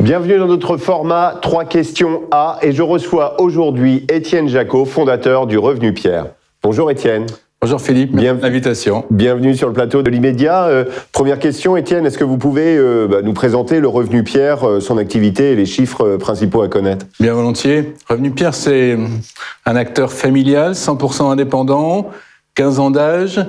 Bienvenue dans notre format 3 questions A et je reçois aujourd'hui Étienne Jacot, fondateur du Revenu Pierre. Bonjour Étienne. Bonjour Philippe, merci pour l'invitation. Bienvenue sur le plateau de l'Immédiat. Première question Étienne, est-ce que vous pouvez nous présenter le Revenu Pierre, son activité et les chiffres principaux à connaître? Bien volontiers. Revenu Pierre, c'est un acteur familial, 100% indépendant, 15 ans d'âge,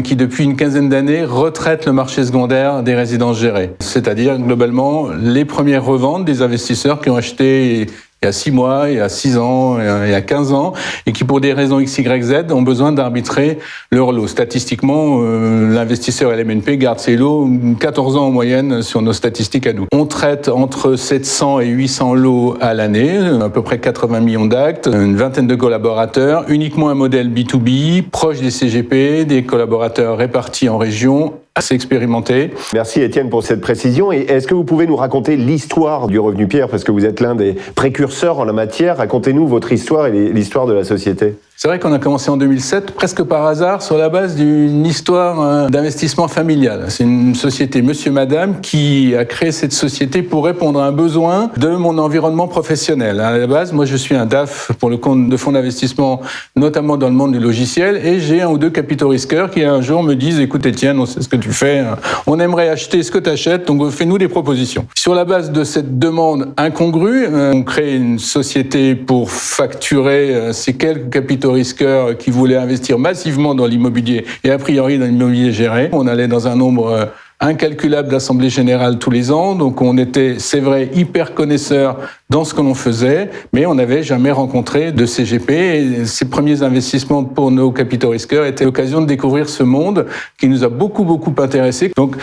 qui depuis une quinzaine d'années retraite le marché secondaire des résidences gérées. C'est-à-dire globalement les premières reventes des investisseurs qui ont acheté il y a 6 mois, il y a 6 ans, il y a 15 ans, et qui pour des raisons X, Y, Z ont besoin d'arbitrer leur lot. Statistiquement, l'investisseur LMNP garde ses lots 14 ans en moyenne sur nos statistiques à nous. On traite entre 700 et 800 lots à l'année, à peu près 80 millions d'actes, une vingtaine de collaborateurs, uniquement un modèle B2B, proche des CGP, des collaborateurs répartis en régions, assez expérimenté. Merci Étienne pour cette précision. Et est-ce que vous pouvez nous raconter l'histoire du Revenu Pierre, parce que vous êtes l'un des précurseurs en la matière. Racontez-nous votre histoire et l'histoire de la société. C'est vrai qu'on a commencé en 2007, presque par hasard, sur la base d'une histoire d'investissement familial. C'est une société Monsieur Madame qui a créé cette société pour répondre à un besoin de mon environnement professionnel. À la base, moi je suis un DAF pour le compte de fonds d'investissement, notamment dans le monde du logiciel, et j'ai 1 ou 2 capitaux risqueurs qui un jour me disent « Écoute Étienne, on sait ce que tu fais, on aimerait acheter ce que tu achètes, donc fais-nous des propositions ». Sur la base de cette demande incongrue, on crée une société pour facturer ces quelques capitaux risqueurs qui voulaient investir massivement dans l'immobilier et a priori dans l'immobilier géré. On allait dans un nombre incalculable d'assemblées générales tous les ans, donc on était, c'est vrai, hyper connaisseurs dans ce que l'on faisait, mais on n'avait jamais rencontré de CGP et ces premiers investissements pour nos capitaux risqueurs étaient l'occasion de découvrir ce monde qui nous a beaucoup intéressés. Donc,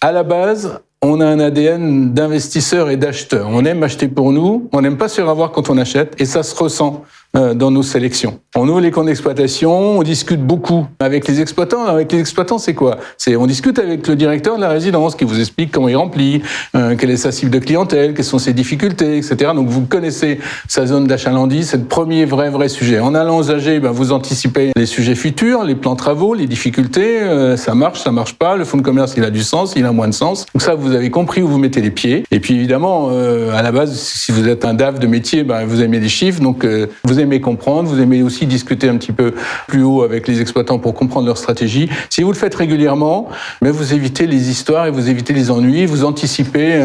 à la base, on a un ADN d'investisseurs et d'acheteurs. On aime acheter pour nous, on n'aime pas se faire avoir quand on achète, et ça se ressent dans nos sélections. On ouvre les comptes d'exploitation, on discute beaucoup avec les exploitants. Avec les exploitants, c'est quoi? On discute avec le directeur de la résidence qui vous explique comment il remplit, quelle est sa cible de clientèle, quelles sont ses difficultés, etc. Donc vous connaissez sa zone d'achalandise, c'est le premier vrai sujet. En allant aux AG, vous anticipez les sujets futurs, les plans de travaux, les difficultés, ça marche pas, le fonds de commerce il a du sens, il a moins de sens. Donc ça, vous avez compris où vous mettez les pieds. Et puis évidemment, à la base, si vous êtes un DAF de métier, vous aimez les chiffres, donc vous aimez comprendre, vous aimez aussi discuter un petit peu plus haut avec les exploitants pour comprendre leur stratégie. Si vous le faites régulièrement, vous évitez les histoires et vous évitez les ennuis, vous anticipez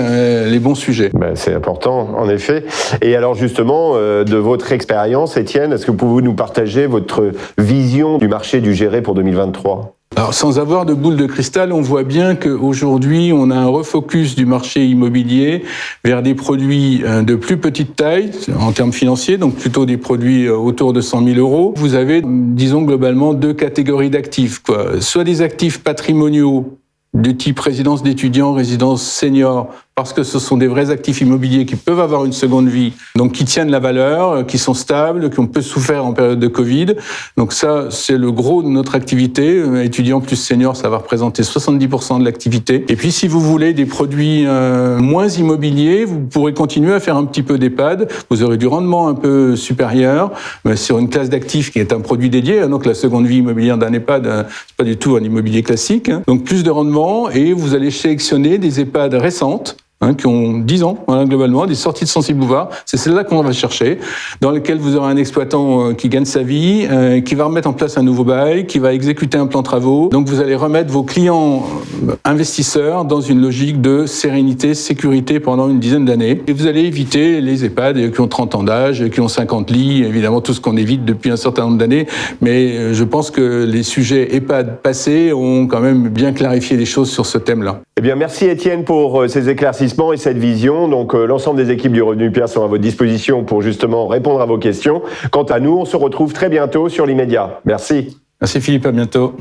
les bons sujets. C'est important, en effet. Et alors justement, de votre expérience, Étienne, est-ce que vous pouvez nous partager votre vision du marché du géré pour 2023 ? Alors, sans avoir de boule de cristal, on voit bien qu'aujourd'hui, on a un refocus du marché immobilier vers des produits de plus petite taille en termes financiers, donc plutôt des produits autour de 100 000 euros. Vous avez, disons, globalement 2 catégories d'actifs, soit des actifs patrimoniaux de type résidence d'étudiants, résidence senior, parce que ce sont des vrais actifs immobiliers qui peuvent avoir une seconde vie, donc qui tiennent la valeur, qui sont stables, qui ont peu souffert en période de Covid. Donc ça, c'est le gros de notre activité. Étudiants plus seniors, ça va représenter 70% de l'activité. Et puis, si vous voulez des produits moins immobiliers, vous pourrez continuer à faire un petit peu d'EHPAD. Vous aurez du rendement un peu supérieur sur une classe d'actifs qui est un produit dédié. Donc la seconde vie immobilière d'un EHPAD, c'est pas du tout un immobilier classique. Donc plus de rendement et vous allez sélectionner des EHPAD récentes, qui ont 10 ans, globalement, des sorties de Censi Bouvard. C'est celle-là qu'on va chercher, dans lesquelles vous aurez un exploitant qui gagne sa vie, qui va remettre en place un nouveau bail, qui va exécuter un plan de travaux. Donc vous allez remettre vos clients investisseurs dans une logique de sérénité, sécurité pendant une dizaine d'années. Et vous allez éviter les EHPAD qui ont 30 ans d'âge, qui ont 50 lits, évidemment tout ce qu'on évite depuis un certain nombre d'années. Mais je pense que les sujets EHPAD passés ont quand même bien clarifié les choses sur ce thème-là. Eh bien, merci Étienne pour ces éclaircissements et cette vision. Donc, l'ensemble des équipes du Revenu Pierre sont à votre disposition pour justement répondre à vos questions. Quant à nous, on se retrouve très bientôt sur l'Immédiat. Merci. Merci Philippe, à bientôt.